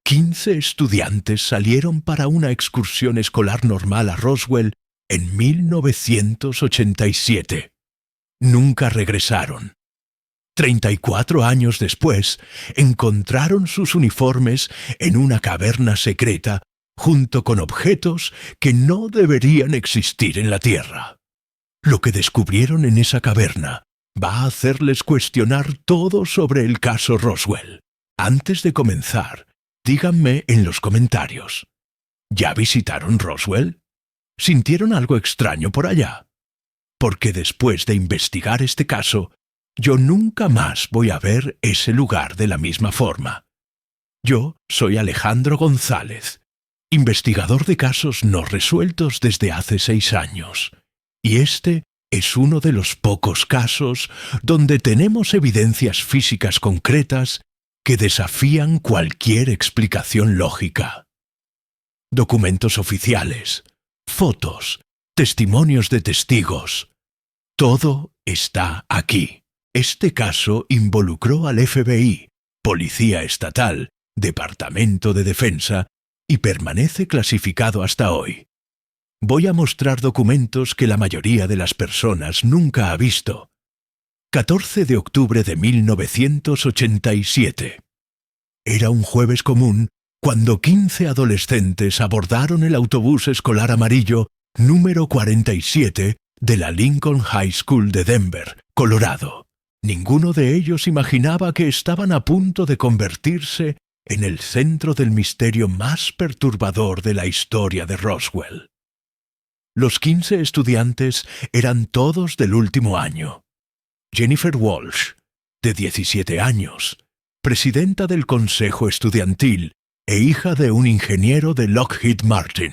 15 estudiantes salieron para una excursión escolar normal a Roswell en 1987. Nunca regresaron. 34 años después, encontraron sus uniformes en una caverna secreta junto con objetos que no deberían existir en la Tierra. Lo que descubrieron en esa caverna va a hacerles cuestionar todo sobre el caso Roswell. Antes de comenzar, díganme en los comentarios, ¿ya visitaron Roswell? ¿Sintieron algo extraño por allá? Porque después de investigar este caso, yo nunca más voy a ver ese lugar de la misma forma. Yo soy Alejandro González, investigador de casos no resueltos desde hace 6 años, y este es uno de los pocos casos donde tenemos evidencias físicas concretas que desafían cualquier explicación lógica. Documentos oficiales, fotos, testimonios de testigos. Todo está aquí. Este caso involucró al FBI, Policía Estatal, Departamento de Defensa, y permanece clasificado hasta hoy. Voy a mostrar documentos que la mayoría de las personas nunca ha visto. 14 de octubre de 1987. Era un jueves común cuando 15 adolescentes abordaron el autobús escolar amarillo número 47 de la Lincoln High School de Denver, Colorado. Ninguno de ellos imaginaba que estaban a punto de convertirse en el centro del misterio más perturbador de la historia de Roswell. Los 15 estudiantes eran todos del último año. Jennifer Walsh, de 17 años, presidenta del Consejo Estudiantil e hija de un ingeniero de Lockheed Martin.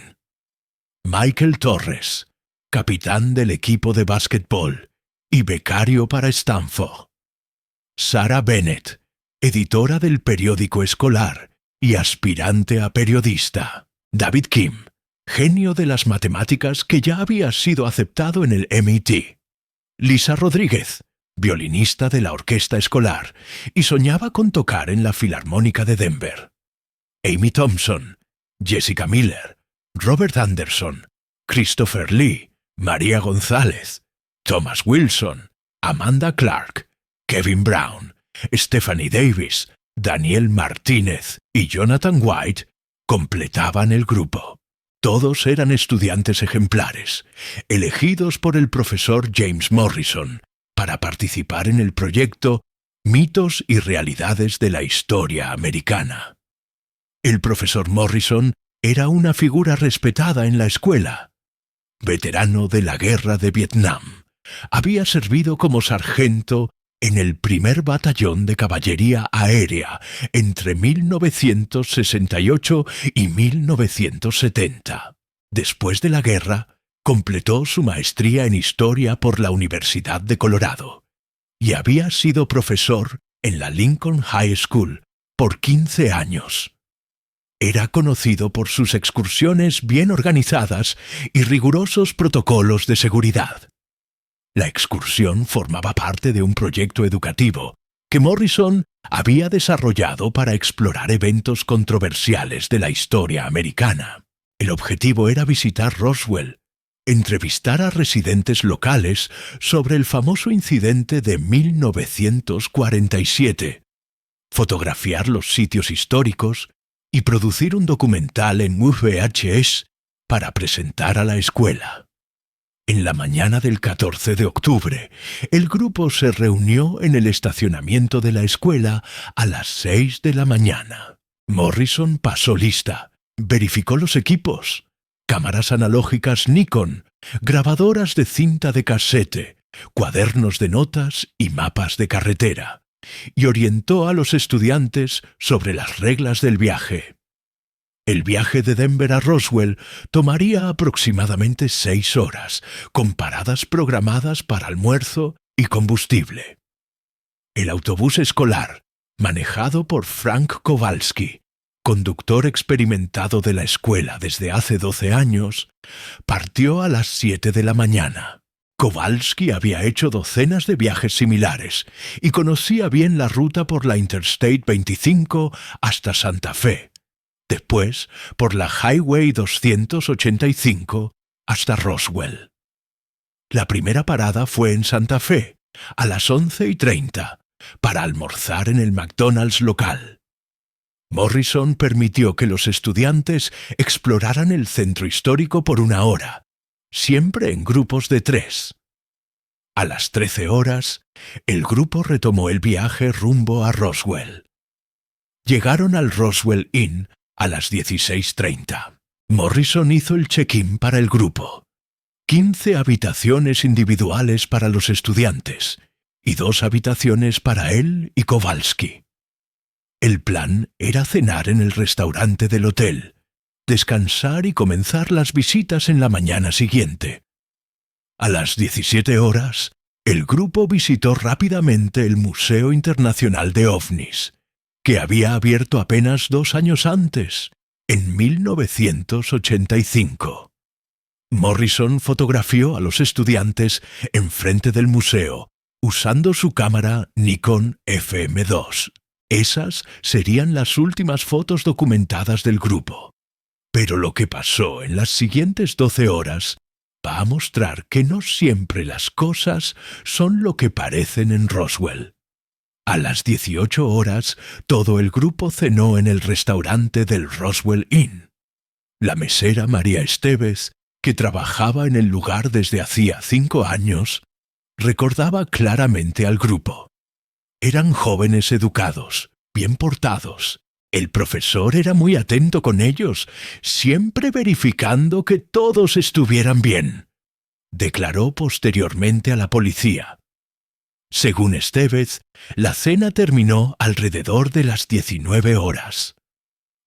Michael Torres, capitán del equipo de básquetbol y becario para Stanford. Sarah Bennett, editora del periódico escolar y aspirante a periodista. David Kim, genio de las matemáticas que ya había sido aceptado en el MIT. Lisa Rodríguez, violinista de la orquesta escolar y soñaba con tocar en la Filarmónica de Denver. Amy Thompson, Jessica Miller, Robert Anderson, Christopher Lee, María González, Thomas Wilson, Amanda Clark, Kevin Brown, Stephanie Davis, Daniel Martínez y Jonathan White completaban el grupo. Todos eran estudiantes ejemplares, elegidos por el profesor James Morrison para participar en el proyecto Mitos y Realidades de la Historia Americana. El profesor Morrison era una figura respetada en la escuela. Veterano de la Guerra de Vietnam, había servido como sargento en el primer batallón de caballería aérea entre 1968 y 1970. Después de la guerra, completó su maestría en Historia por la Universidad de Colorado y había sido profesor en la Lincoln High School por 15 años. Era conocido por sus excursiones bien organizadas y rigurosos protocolos de seguridad. La excursión formaba parte de un proyecto educativo que Morrison había desarrollado para explorar eventos controversiales de la historia americana. El objetivo era visitar Roswell, entrevistar a residentes locales sobre el famoso incidente de 1947, fotografiar los sitios históricos y producir un documental en VHS para presentar a la escuela. En la mañana del 14 de octubre, el grupo se reunió en el estacionamiento de la escuela a las 6 de la mañana. Morrison pasó lista, verificó los equipos, cámaras analógicas Nikon, grabadoras de cinta de casete, cuadernos de notas y mapas de carretera, y orientó a los estudiantes sobre las reglas del viaje. El viaje de Denver a Roswell tomaría aproximadamente 6 horas, con paradas programadas para almuerzo y combustible. El autobús escolar, manejado por Frank Kowalski, conductor experimentado de la escuela desde hace 12 años, partió a las 7 de la mañana. Kowalski había hecho docenas de viajes similares y conocía bien la ruta por la Interstate 25 hasta Santa Fe, después por la Highway 285 hasta Roswell. La primera parada fue en Santa Fe, a las 11:30, para almorzar en el McDonald's local. Morrison permitió que los estudiantes exploraran el centro histórico por 1 hora, siempre en grupos de 3. A las 13 horas, el grupo retomó el viaje rumbo a Roswell. Llegaron al Roswell Inn a las 16:30. Morrison hizo el check-in para el grupo. 15 habitaciones individuales para los estudiantes y 2 habitaciones para él y Kowalski. El plan era cenar en el restaurante del hotel, descansar y comenzar las visitas en la mañana siguiente. A las 17 horas, el grupo visitó rápidamente el Museo Internacional de OVNIs, que había abierto apenas 2 años antes, en 1985. Morrison fotografió a los estudiantes enfrente del museo, usando su cámara Nikon FM2. Esas serían las últimas fotos documentadas del grupo. Pero lo que pasó en las siguientes 12 horas va a mostrar que no siempre las cosas son lo que parecen en Roswell. A las 18 horas, todo el grupo cenó en el restaurante del Roswell Inn. La mesera María Estevez, que trabajaba en el lugar desde hacía 5 años, recordaba claramente al grupo. Eran jóvenes educados, bien portados. El profesor era muy atento con ellos, siempre verificando que todos estuvieran bien, declaró posteriormente a la policía. Según Estevez, la cena terminó alrededor de las 19 horas.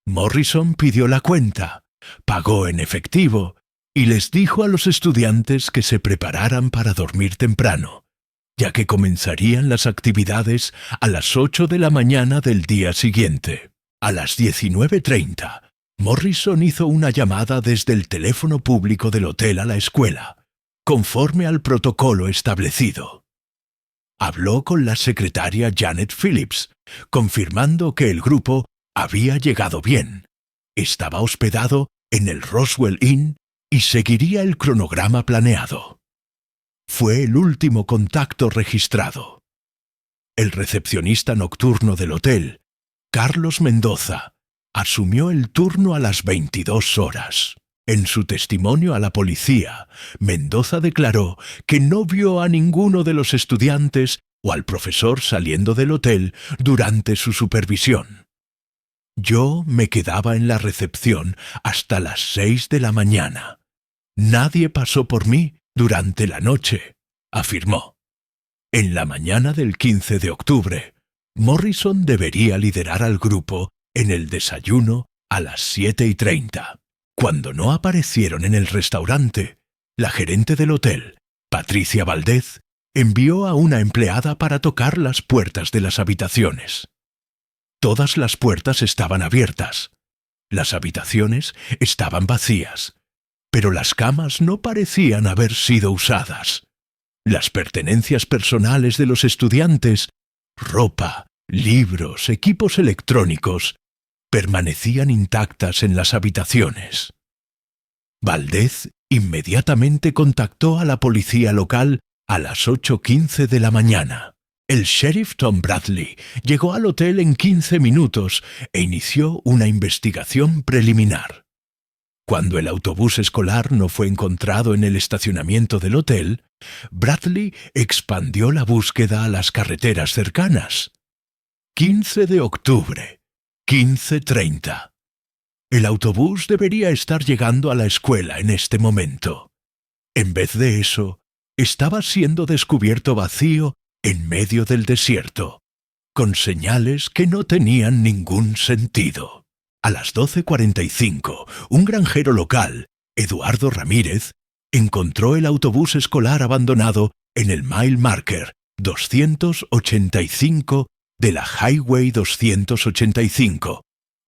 Morrison pidió la cuenta, pagó en efectivo y les dijo a los estudiantes que se prepararan para dormir temprano, ya que comenzarían las actividades a las 8 de la mañana del día siguiente. A las 19:30, Morrison hizo una llamada desde el teléfono público del hotel a la escuela, conforme al protocolo establecido. Habló con la secretaria Janet Phillips, confirmando que el grupo había llegado bien, estaba hospedado en el Roswell Inn y seguiría el cronograma planeado. Fue el último contacto registrado. El recepcionista nocturno del hotel, Carlos Mendoza, asumió el turno a las 22 horas. En su testimonio a la policía, Mendoza declaró que no vio a ninguno de los estudiantes o al profesor saliendo del hotel durante su supervisión. Yo me quedaba en la recepción hasta las 6 de la mañana. Nadie pasó por mí durante la noche, afirmó. En la mañana del 15 de octubre, Morrison debería liderar al grupo en el desayuno a las 7:30. Cuando no aparecieron en el restaurante, la gerente del hotel, Patricia Valdez, envió a una empleada para tocar las puertas de las habitaciones. Todas las puertas estaban abiertas. Las habitaciones estaban vacías, pero las camas no parecían haber sido usadas. Las pertenencias personales de los estudiantes, ropa, libros, equipos electrónicos, permanecían intactas en las habitaciones. Valdez inmediatamente contactó a la policía local a las 8:15 de la mañana. El sheriff Tom Bradley llegó al hotel en 15 minutos e inició una investigación preliminar. Cuando el autobús escolar no fue encontrado en el estacionamiento del hotel, Bradley expandió la búsqueda a las carreteras cercanas. 15 de octubre. 15:30. El autobús debería estar llegando a la escuela en este momento. En vez de eso, estaba siendo descubierto vacío en medio del desierto, con señales que no tenían ningún sentido. A las 12:45, un granjero local, Eduardo Ramírez, encontró el autobús escolar abandonado en el mile marker 285 de la Highway 285,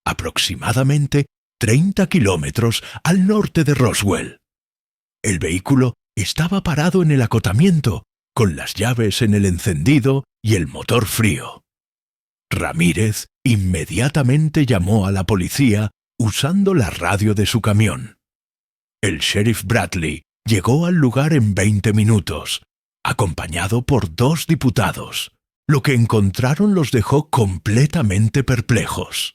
aproximadamente 30 kilómetros al norte de Roswell. El vehículo estaba parado en el acotamiento, con las llaves en el encendido y el motor frío. Ramírez inmediatamente llamó a la policía usando la radio de su camión. El sheriff Bradley llegó al lugar en 20 minutos, acompañado por 2 diputados. Lo que encontraron los dejó completamente perplejos.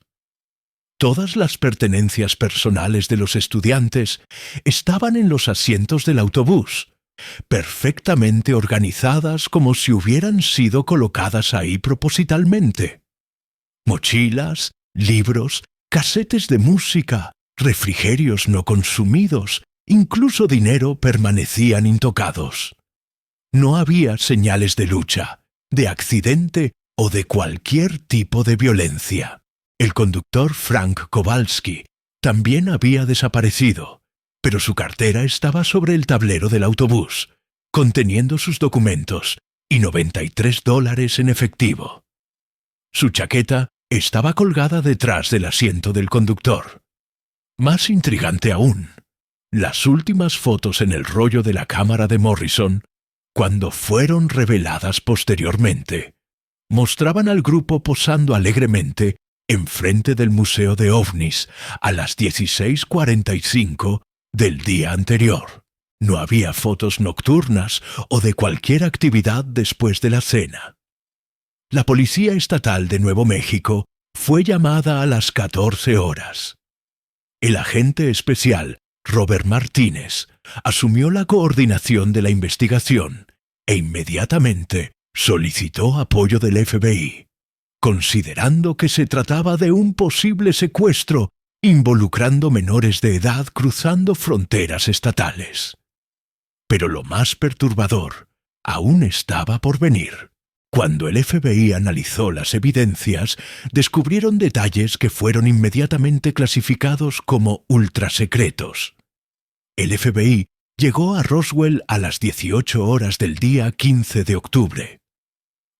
Todas las pertenencias personales de los estudiantes estaban en los asientos del autobús, perfectamente organizadas como si hubieran sido colocadas ahí propositalmente. Mochilas, libros, casetes de música, refrigerios no consumidos, incluso dinero permanecían intocados. No había señales de lucha, de accidente o de cualquier tipo de violencia. El conductor Frank Kowalski también había desaparecido, pero su cartera estaba sobre el tablero del autobús, conteniendo sus documentos y $93 en efectivo. Su chaqueta estaba colgada detrás del asiento del conductor. Más intrigante aún, las últimas fotos en el rollo de la cámara de Morrison, cuando fueron reveladas posteriormente, mostraban al grupo posando alegremente enfrente del Museo de OVNIs a las 16:45 del día anterior. No había fotos nocturnas o de cualquier actividad después de la cena. La Policía Estatal de Nuevo México fue llamada a las 14 horas. El agente especial Robert Martínez asumió la coordinación de la investigación e inmediatamente solicitó apoyo del FBI, considerando que se trataba de un posible secuestro involucrando menores de edad cruzando fronteras estatales. Pero lo más perturbador aún estaba por venir. Cuando el FBI analizó las evidencias, descubrieron detalles que fueron inmediatamente clasificados como ultrasecretos. El FBI llegó a Roswell a las 18 horas del día 15 de octubre.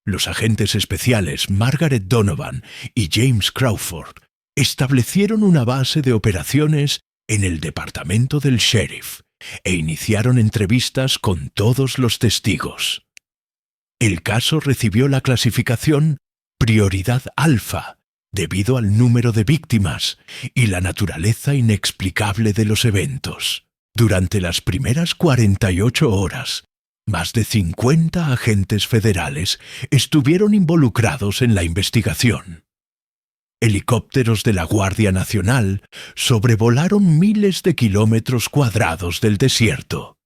Los agentes especiales Margaret Donovan y James Crawford establecieron una base de operaciones en el departamento del sheriff e iniciaron entrevistas con todos los testigos. El caso recibió la clasificación Prioridad Alfa debido al número de víctimas y la naturaleza inexplicable de los eventos. Durante las primeras 48 horas, más de 50 agentes federales estuvieron involucrados en la investigación. Helicópteros de la Guardia Nacional sobrevolaron miles de kilómetros cuadrados del desierto.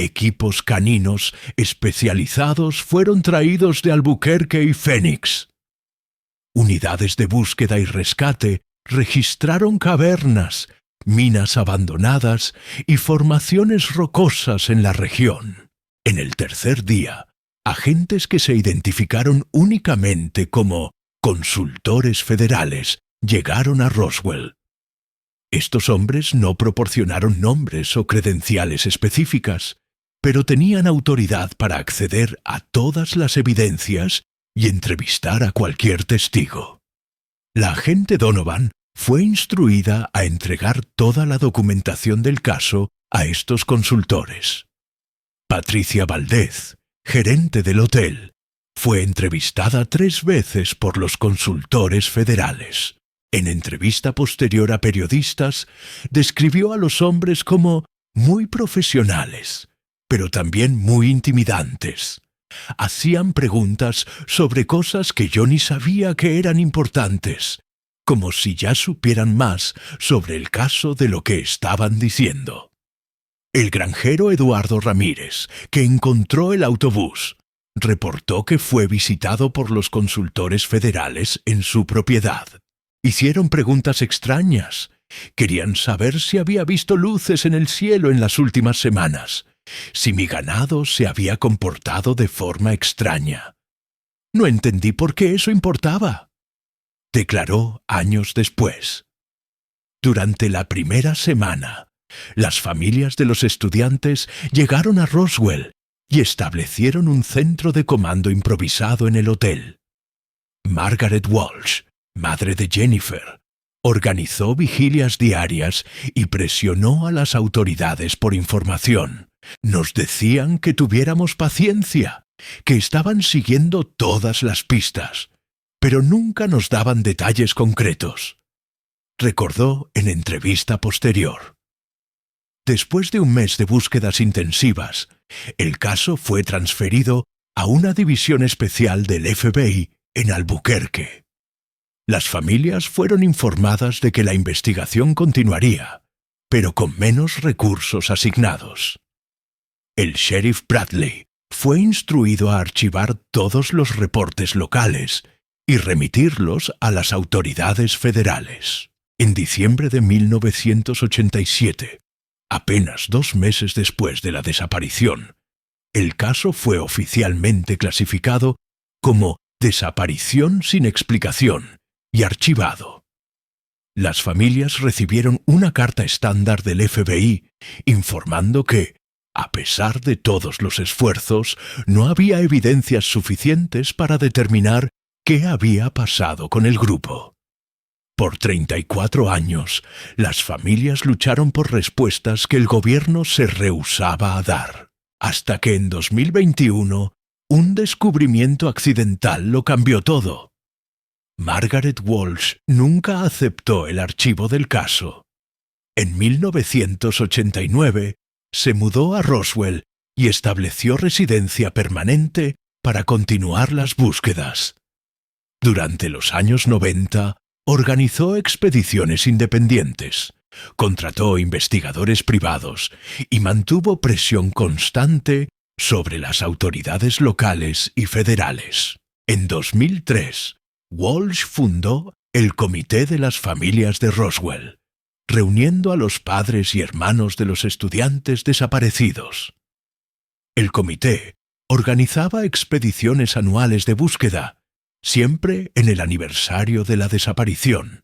Equipos caninos especializados fueron traídos de Albuquerque y Phoenix. Unidades de búsqueda y rescate registraron cavernas, minas abandonadas y formaciones rocosas en la región. En el tercer día, agentes que se identificaron únicamente como consultores federales llegaron a Roswell. Estos hombres no proporcionaron nombres o credenciales específicas, pero tenían autoridad para acceder a todas las evidencias y entrevistar a cualquier testigo. La agente Donovan fue instruida a entregar toda la documentación del caso a estos consultores. Patricia Valdez, gerente del hotel, fue entrevistada 3 veces por los consultores federales. En entrevista posterior a periodistas, describió a los hombres como muy profesionales, pero también muy intimidantes. Hacían preguntas sobre cosas que yo ni sabía que eran importantes, como si ya supieran más sobre el caso de lo que estaban diciendo. El granjero Eduardo Ramírez, que encontró el autobús, reportó que fue visitado por los consultores federales en su propiedad. Hicieron preguntas extrañas. Querían saber si había visto luces en el cielo en las últimas semanas, si mi ganado se había comportado de forma extraña. No entendí por qué eso importaba, declaró años después. Durante la primera semana, las familias de los estudiantes llegaron a Roswell y establecieron un centro de comando improvisado en el hotel. Margaret Walsh, madre de Jennifer, organizó vigilias diarias y presionó a las autoridades por información. Nos decían que tuviéramos paciencia, que estaban siguiendo todas las pistas, pero nunca nos daban detalles concretos. recordó en entrevista posterior. Después de un mes de búsquedas intensivas, el caso fue transferido a una división especial del FBI en Albuquerque. Las familias fueron informadas de que la investigación continuaría, pero con menos recursos asignados. El sheriff Bradley fue instruido a archivar todos los reportes locales y remitirlos a las autoridades federales. En diciembre de 1987, apenas 2 meses después de la desaparición, el caso fue oficialmente clasificado como desaparición sin explicación y archivado. Las familias recibieron una carta estándar del FBI informando que, a pesar de todos los esfuerzos, no había evidencias suficientes para determinar qué había pasado con el grupo. Por 34 años, las familias lucharon por respuestas que el gobierno se rehusaba a dar, hasta que en 2021 un descubrimiento accidental lo cambió todo. Margaret Walsh nunca aceptó el archivo del caso. En 1989 se mudó a Roswell y estableció residencia permanente para continuar las búsquedas. Durante los años 90, organizó expediciones independientes, contrató investigadores privados y mantuvo presión constante sobre las autoridades locales y federales. En 2003, Walsh fundó el Comité de las Familias de Roswell, reuniendo a los padres y hermanos de los estudiantes desaparecidos. El comité organizaba expediciones anuales de búsqueda, siempre en el aniversario de la desaparición,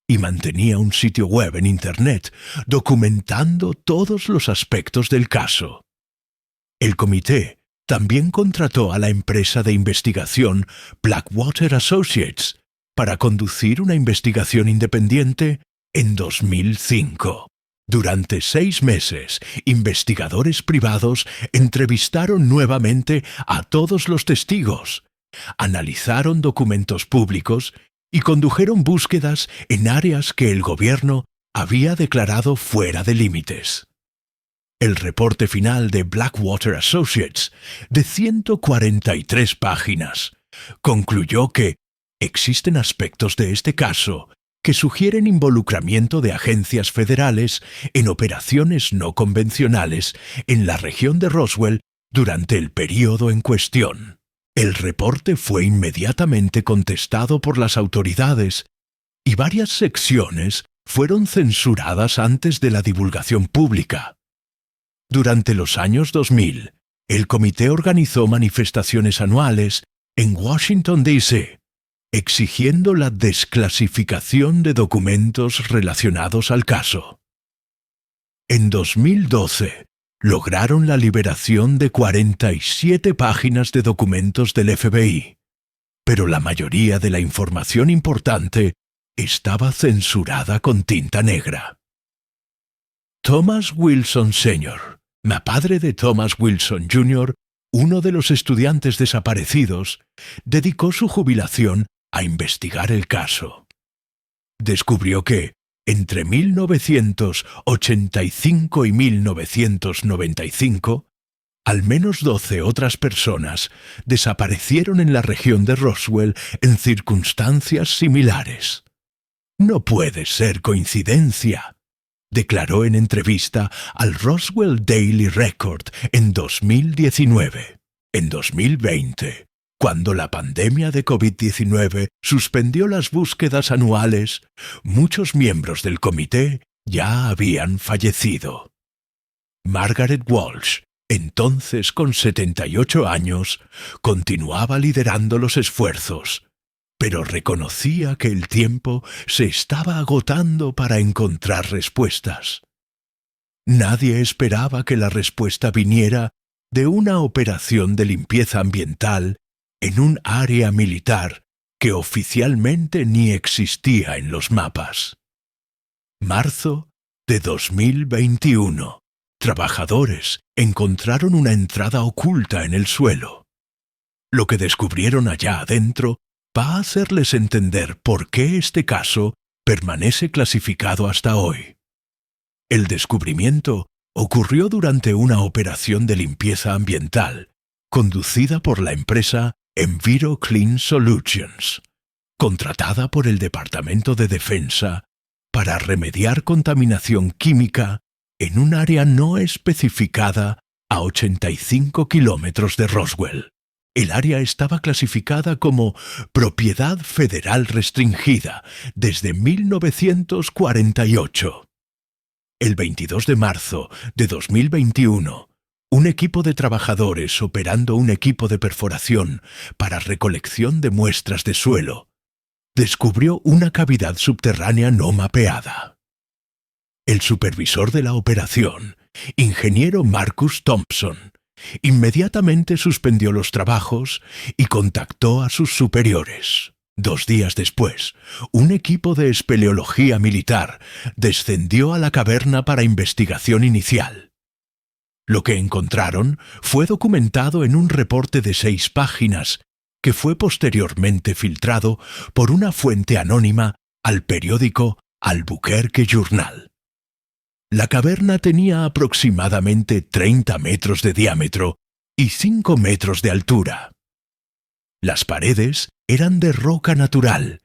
y mantenía un sitio web en Internet documentando todos los aspectos del caso. El comité también contrató a la empresa de investigación Blackwater Associates para conducir una investigación independiente en 2005. Durante 6 meses, investigadores privados entrevistaron nuevamente a todos los testigos, analizaron documentos públicos y condujeron búsquedas en áreas que el gobierno había declarado fuera de límites. El reporte final de Blackwater Associates, de 143 páginas, concluyó que existen aspectos de este caso que sugieren involucramiento de agencias federales en operaciones no convencionales en la región de Roswell durante el período en cuestión. El reporte fue inmediatamente contestado por las autoridades y varias secciones fueron censuradas antes de la divulgación pública. Durante los años 2000, el comité organizó manifestaciones anuales en Washington, D.C., exigiendo la desclasificación de documentos relacionados al caso. En 2012, lograron la liberación de 47 páginas de documentos del FBI, pero la mayoría de la información importante estaba censurada con tinta negra. Thomas Wilson Sr., padre de Thomas Wilson Jr., uno de los estudiantes desaparecidos, dedicó su jubilación a investigar el caso. Descubrió que, entre 1985 y 1995, al menos 12 otras personas desaparecieron en la región de Roswell en circunstancias similares. «No puede ser coincidencia», declaró en entrevista al Roswell Daily Record en 2019. En 2020, cuando la pandemia de COVID-19 suspendió las búsquedas anuales, muchos miembros del comité ya habían fallecido. Margaret Walsh, entonces con 78 años, continuaba liderando los esfuerzos, pero reconocía que el tiempo se estaba agotando para encontrar respuestas. Nadie esperaba que la respuesta viniera de una operación de limpieza ambiental en un área militar que oficialmente ni existía en los mapas. Marzo de 2021. Trabajadores encontraron una entrada oculta en el suelo. Lo que descubrieron allá adentro va a hacerles entender por qué este caso permanece clasificado hasta hoy. El descubrimiento ocurrió durante una operación de limpieza ambiental conducida por la empresa Enviro Clean Solutions, contratada por el Departamento de Defensa para remediar contaminación química en un área no especificada a 85 kilómetros de Roswell. El área estaba clasificada como Propiedad Federal Restringida desde 1948. El 22 de marzo de 2021, un equipo de trabajadores operando un equipo de perforación para recolección de muestras de suelo descubrió una cavidad subterránea no mapeada. El supervisor de la operación, ingeniero Marcus Thompson, inmediatamente suspendió los trabajos y contactó a sus superiores. 2 días después, un equipo de espeleología militar descendió a la caverna para investigación inicial. Lo que encontraron fue documentado en un reporte de 6 páginas que fue posteriormente filtrado por una fuente anónima al periódico Albuquerque Journal. La caverna tenía aproximadamente 30 metros de diámetro y 5 metros de altura. Las paredes eran de roca natural,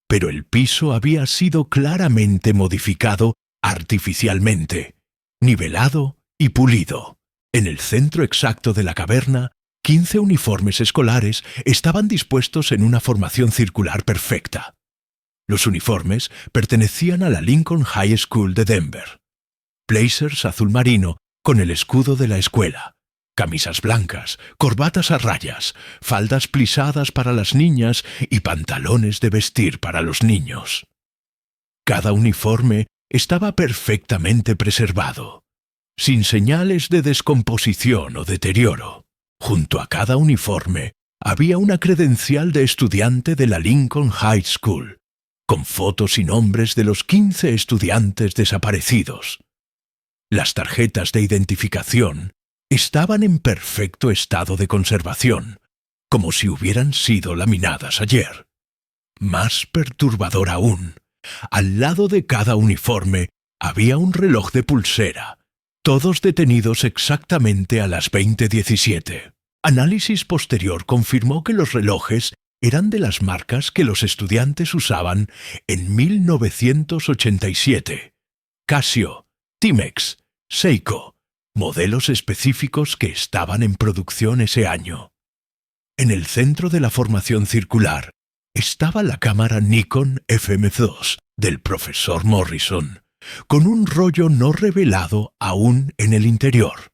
pero el piso había sido claramente modificado artificialmente, nivelado y pulido. En el centro exacto de la caverna, 15 uniformes escolares estaban dispuestos en una formación circular perfecta. Los uniformes pertenecían a la Lincoln High School de Denver. Blazers azul marino con el escudo de la escuela, camisas blancas, corbatas a rayas, faldas plisadas para las niñas y pantalones de vestir para los niños. Cada uniforme estaba perfectamente preservado, sin señales de descomposición o deterioro. Junto a cada uniforme había una credencial de estudiante de la Lincoln High School, con fotos y nombres de los 15 estudiantes desaparecidos. Las tarjetas de identificación estaban en perfecto estado de conservación, como si hubieran sido laminadas ayer. Más perturbador aún, al lado de cada uniforme había un reloj de pulsera, todos detenidos exactamente a las 20:17. Análisis posterior confirmó que los relojes eran de las marcas que los estudiantes usaban en 1987. Casio, Timex, Seiko, modelos específicos que estaban en producción ese año. En el centro de la formación circular estaba la cámara Nikon FM2 del profesor Morrison, con un rollo no revelado aún en el interior.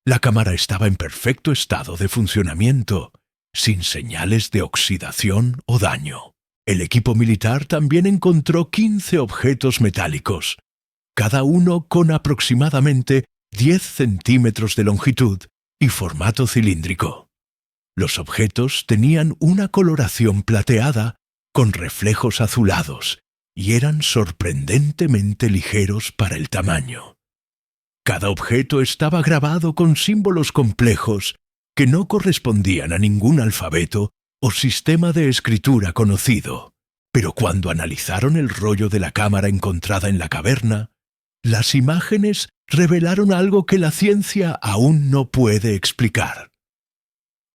La cámara estaba en perfecto estado de funcionamiento, sin señales de oxidación o daño. El equipo militar también encontró 15 objetos metálicos, cada uno con aproximadamente 10 centímetros de longitud y formato cilíndrico. Los objetos tenían una coloración plateada con reflejos azulados y eran sorprendentemente ligeros para el tamaño. Cada objeto estaba grabado con símbolos complejos que no correspondían a ningún alfabeto o sistema de escritura conocido, pero cuando analizaron el rollo de la cámara encontrada en la caverna, las imágenes revelaron algo que la ciencia aún no puede explicar.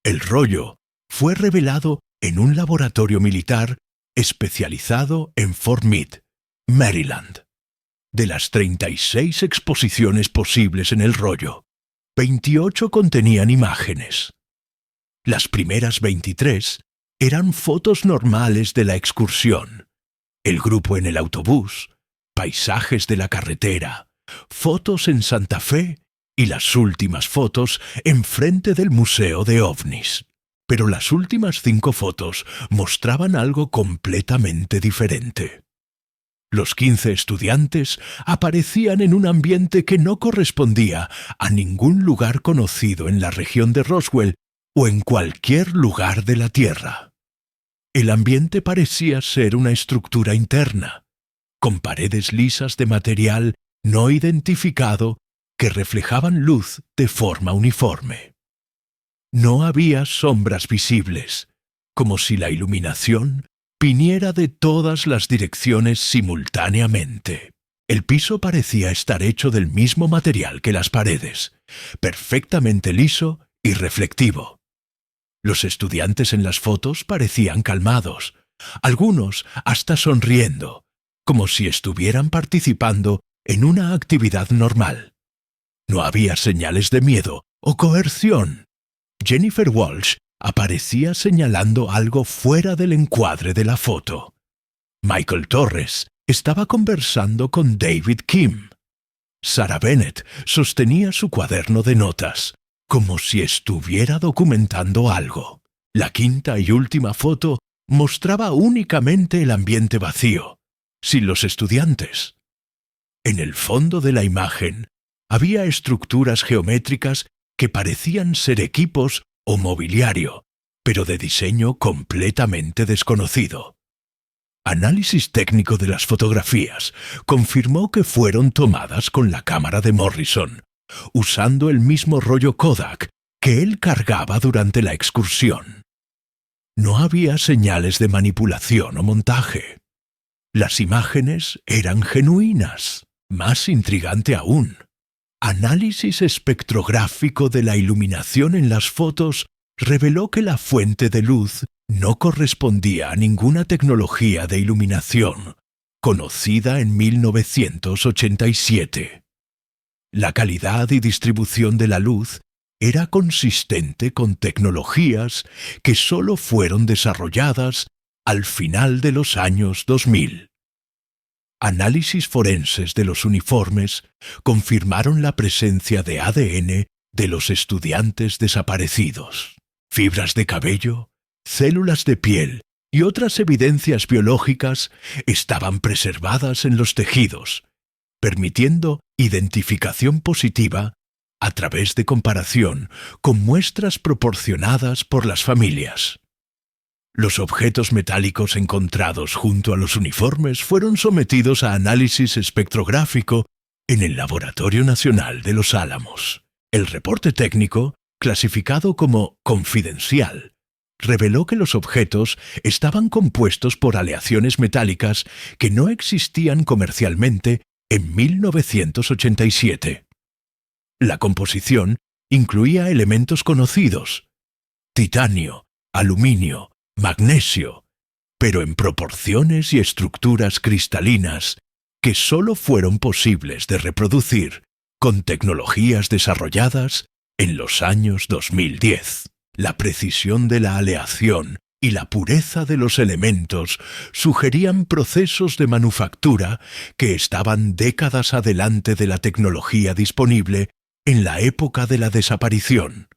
El rollo fue revelado en un laboratorio militar especializado en Fort Meade, Maryland. De las 36 exposiciones posibles en el rollo, 28 contenían imágenes. Las primeras 23 eran fotos normales de la excursión, el grupo en el autobús, paisajes de la carretera, fotos en Santa Fe y las últimas fotos enfrente del Museo de OVNIs. Pero las últimas 5 fotos mostraban algo completamente diferente. Los 15 estudiantes aparecían en un ambiente que no correspondía a ningún lugar conocido en la región de Roswell o en cualquier lugar de la Tierra. El ambiente parecía ser una estructura interna, con paredes lisas de material no identificado que reflejaban luz de forma uniforme. No había sombras visibles, como si la iluminación viniera de todas las direcciones simultáneamente. El piso parecía estar hecho del mismo material que las paredes, perfectamente liso y reflectivo. Los estudiantes en las fotos parecían calmados, algunos hasta sonriendo, como si estuvieran participando en una actividad normal. No había señales de miedo o coerción. Jennifer Walsh aparecía señalando algo fuera del encuadre de la foto. Michael Torres estaba conversando con David Kim. Sarah Bennett sostenía su cuaderno de notas, como si estuviera documentando algo. La quinta y última foto mostraba únicamente el ambiente vacío, sin los estudiantes. En el fondo de la imagen había estructuras geométricas que parecían ser equipos o mobiliario, pero de diseño completamente desconocido. Análisis técnico de las fotografías confirmó que fueron tomadas con la cámara de Morrison, usando el mismo rollo Kodak que él cargaba durante la excursión. No había señales de manipulación o montaje. Las imágenes eran genuinas. Más intrigante aún, análisis espectrográfico de la iluminación en las fotos reveló que la fuente de luz no correspondía a ninguna tecnología de iluminación conocida en 1987. La calidad y distribución de la luz era consistente con tecnologías que solo fueron desarrolladas al final de los años 2000. Análisis forenses de los uniformes confirmaron la presencia de ADN de los estudiantes desaparecidos. Fibras de cabello, células de piel y otras evidencias biológicas estaban preservadas en los tejidos, permitiendo identificación positiva a través de comparación con muestras proporcionadas por las familias. Los objetos metálicos encontrados junto a los uniformes fueron sometidos a análisis espectrográfico en el Laboratorio Nacional de Los Álamos. El reporte técnico, clasificado como confidencial, reveló que los objetos estaban compuestos por aleaciones metálicas que no existían comercialmente en 1987. La composición incluía elementos conocidos: titanio, aluminio, magnesio, pero en proporciones y estructuras cristalinas que solo fueron posibles de reproducir con tecnologías desarrolladas en los años 2010. La precisión de la aleación y la pureza de los elementos sugerían procesos de manufactura que estaban décadas adelante de la tecnología disponible en la época de la desaparición.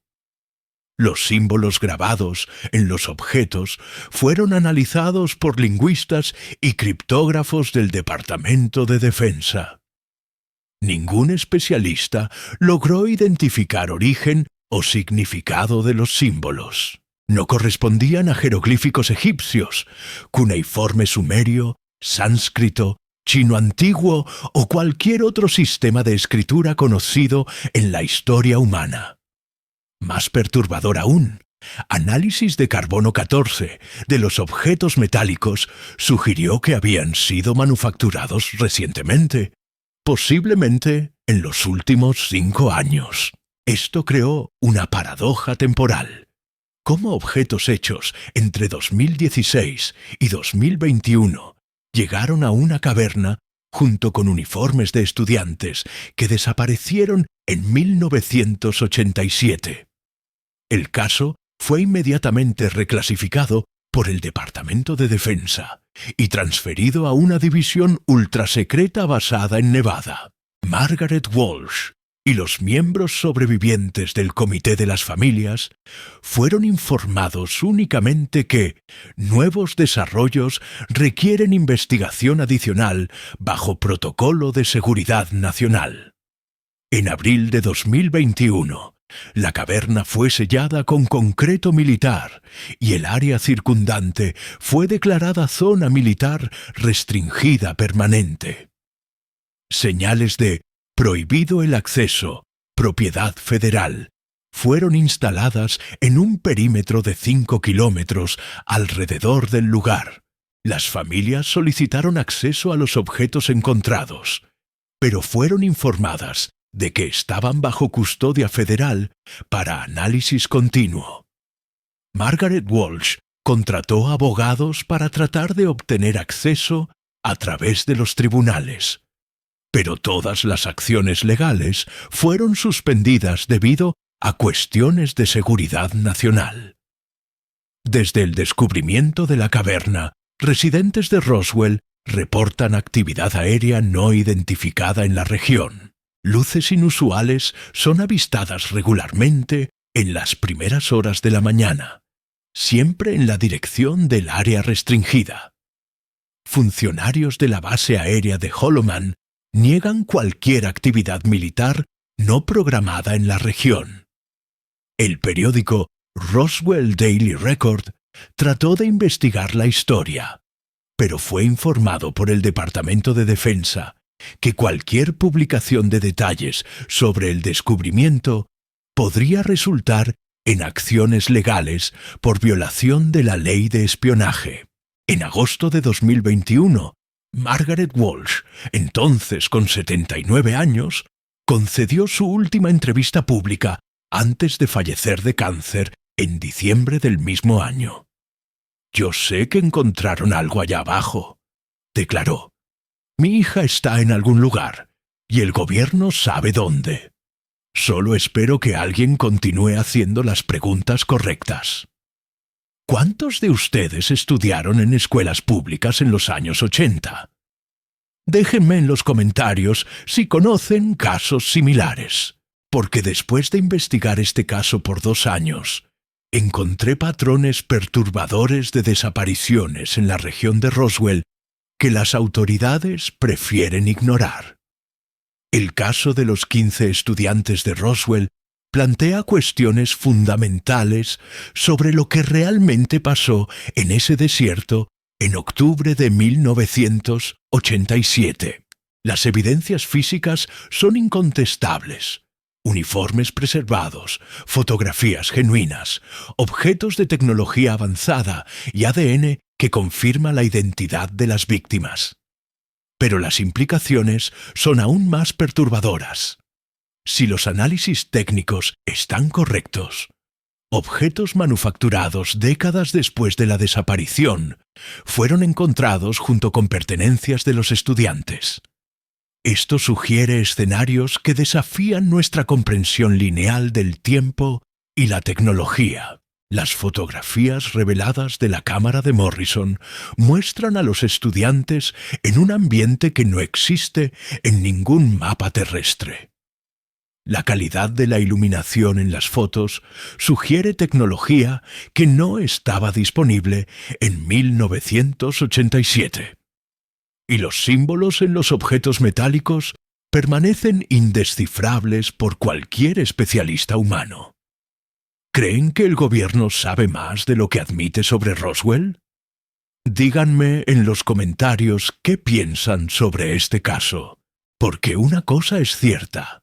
Los símbolos grabados en los objetos fueron analizados por lingüistas y criptógrafos del Departamento de Defensa. Ningún especialista logró identificar origen o significado de los símbolos. No correspondían a jeroglíficos egipcios, cuneiforme sumerio, sánscrito, chino antiguo o cualquier otro sistema de escritura conocido en la historia humana. Más perturbador aún, análisis de carbono 14 de los objetos metálicos sugirió que habían sido manufacturados recientemente, posiblemente en los últimos 5 años. Esto creó una paradoja temporal. ¿Cómo objetos hechos entre 2016 y 2021 llegaron a una caverna junto con uniformes de estudiantes que desaparecieron en 1987? El caso fue inmediatamente reclasificado por el Departamento de Defensa y transferido a una división ultrasecreta basada en Nevada. Margaret Walsh y los miembros sobrevivientes del Comité de las Familias fueron informados únicamente que nuevos desarrollos requieren investigación adicional bajo protocolo de seguridad nacional. En abril de 2021, la caverna fue sellada con concreto militar y el área circundante fue declarada zona militar restringida permanente. Señales de prohibido el acceso, propiedad federal, fueron instaladas en un perímetro de 5 kilómetros alrededor del lugar, Las familias solicitaron acceso a los objetos encontrados, pero fueron informadas de que estaban bajo custodia federal para análisis continuo. Margaret Walsh contrató abogados para tratar de obtener acceso a través de los tribunales, pero todas las acciones legales fueron suspendidas debido a cuestiones de seguridad nacional. Desde el descubrimiento de la caverna, residentes de Roswell reportan actividad aérea no identificada en la región. Luces inusuales son avistadas regularmente en las primeras horas de la mañana, siempre en la dirección del área restringida. Funcionarios de la base aérea de Holloman niegan cualquier actividad militar no programada en la región. El periódico Roswell Daily Record trató de investigar la historia, pero fue informado por el Departamento de Defensa que cualquier publicación de detalles sobre el descubrimiento podría resultar en acciones legales por violación de la ley de espionaje. En agosto de 2021, Margaret Walsh, entonces con 79 años, concedió su última entrevista pública antes de fallecer de cáncer en diciembre del mismo año. «Yo sé que encontraron algo allá abajo», declaró. «Mi hija está en algún lugar, y el gobierno sabe dónde. Solo espero que alguien continúe haciendo las preguntas correctas». ¿Cuántos de ustedes estudiaron en escuelas públicas en los años 80? Déjenme en los comentarios si conocen casos similares, porque después de investigar este caso por 2 años, encontré patrones perturbadores de desapariciones en la región de Roswell que las autoridades prefieren ignorar. El caso de los 15 estudiantes de Roswell plantea cuestiones fundamentales sobre lo que realmente pasó en ese desierto en octubre de 1987. Las evidencias físicas son incontestables. Uniformes preservados, fotografías genuinas, objetos de tecnología avanzada y ADN que confirma la identidad de las víctimas. Pero las implicaciones son aún más perturbadoras. Si los análisis técnicos están correctos, objetos manufacturados décadas después de la desaparición fueron encontrados junto con pertenencias de los estudiantes. Esto sugiere escenarios que desafían nuestra comprensión lineal del tiempo y la tecnología. Las fotografías reveladas de la cámara de Morrison muestran a los estudiantes en un ambiente que no existe en ningún mapa terrestre. La calidad de la iluminación en las fotos sugiere tecnología que no estaba disponible en 1987. Y los símbolos en los objetos metálicos permanecen indescifrables por cualquier especialista humano. ¿Creen que el gobierno sabe más de lo que admite sobre Roswell? Díganme en los comentarios qué piensan sobre este caso, porque una cosa es cierta.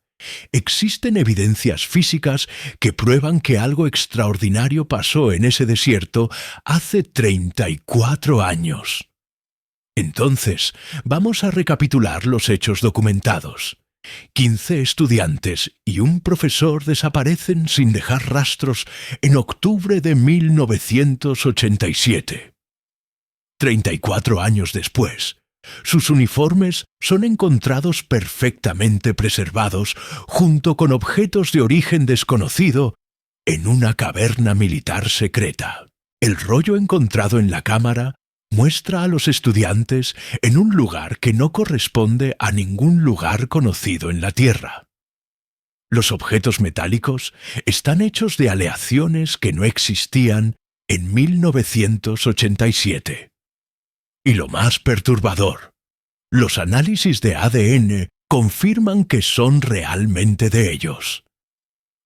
Existen evidencias físicas que prueban que algo extraordinario pasó en ese desierto hace 34 años. Entonces, vamos a recapitular los hechos documentados. 15 estudiantes y un profesor desaparecen sin dejar rastros en octubre de 1987. 34 años después, sus uniformes son encontrados perfectamente preservados junto con objetos de origen desconocido en una caverna militar secreta. El rollo encontrado en la cámara muestra a los estudiantes en un lugar que no corresponde a ningún lugar conocido en la Tierra. Los objetos metálicos están hechos de aleaciones que no existían en 1987. Y lo más perturbador, los análisis de ADN confirman que son realmente de ellos.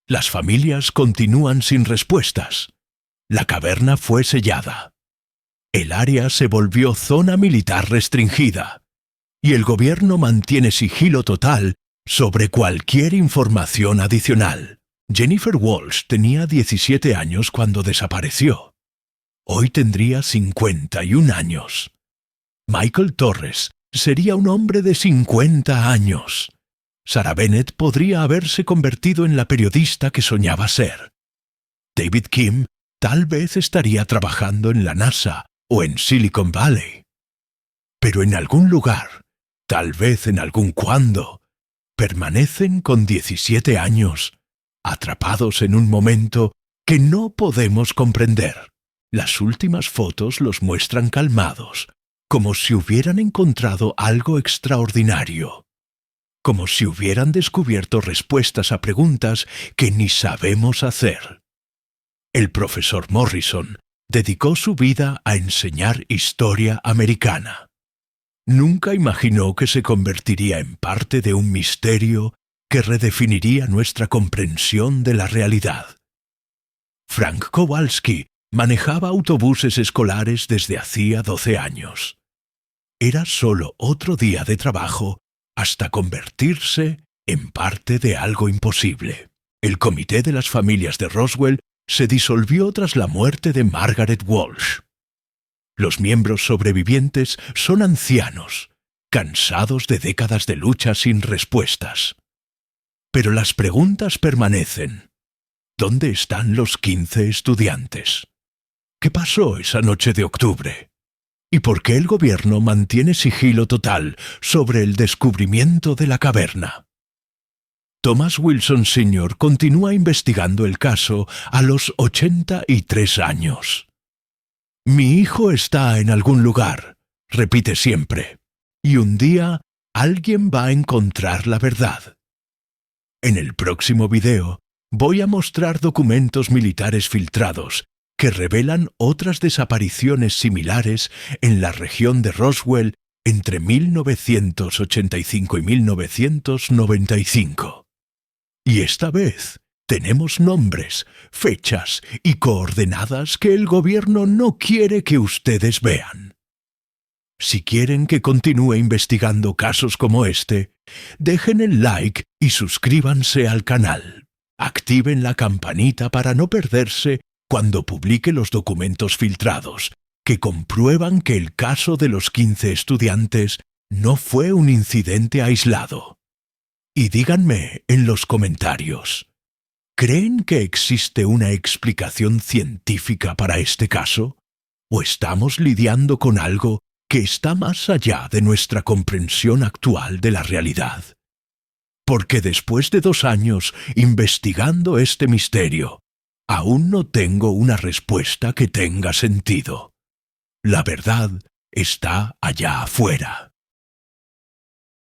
Las familias continúan sin respuestas. La caverna fue sellada. El área se volvió zona militar restringida. Y el gobierno mantiene sigilo total sobre cualquier información adicional. Jennifer Walsh tenía 17 años cuando desapareció. Hoy tendría 51 años. Michael Torres sería un hombre de 50 años. Sarah Bennett podría haberse convertido en la periodista que soñaba ser. David Kim tal vez estaría trabajando en la NASA o en Silicon Valley. Pero en algún lugar, tal vez en algún cuándo, permanecen con 17 años, atrapados en un momento que no podemos comprender. Las últimas fotos los muestran calmados, como si hubieran encontrado algo extraordinario, como si hubieran descubierto respuestas a preguntas que ni sabemos hacer. El profesor Morrison dedicó su vida a enseñar historia americana. Nunca imaginó que se convertiría en parte de un misterio que redefiniría nuestra comprensión de la realidad. Frank Kowalski manejaba autobuses escolares desde hacía 12 años. Era solo otro día de trabajo hasta convertirse en parte de algo imposible. El Comité de las Familias de Roswell se disolvió tras la muerte de Margaret Walsh. Los miembros sobrevivientes son ancianos, cansados de décadas de lucha sin respuestas. Pero las preguntas permanecen. ¿Dónde están los 15 estudiantes? ¿Qué pasó esa noche de octubre? ¿Y por qué el gobierno mantiene sigilo total sobre el descubrimiento de la caverna? Thomas Wilson Sr. continúa investigando el caso a los 83 años. Mi hijo está en algún lugar, repite siempre, y un día alguien va a encontrar la verdad. En el próximo video voy a mostrar documentos militares filtrados que revelan otras desapariciones similares en la región de Roswell entre 1985 y 1995. Y esta vez tenemos nombres, fechas y coordenadas que el gobierno no quiere que ustedes vean. Si quieren que continúe investigando casos como este, dejen el like y suscríbanse al canal. Activen la campanita para no perderse cuando publique los documentos filtrados, que comprueban que el caso de los 15 estudiantes no fue un incidente aislado. Y díganme en los comentarios, ¿creen que existe una explicación científica para este caso? ¿O estamos lidiando con algo que está más allá de nuestra comprensión actual de la realidad? Porque después de 2 años investigando este misterio, aún no tengo una respuesta que tenga sentido. La verdad está allá afuera.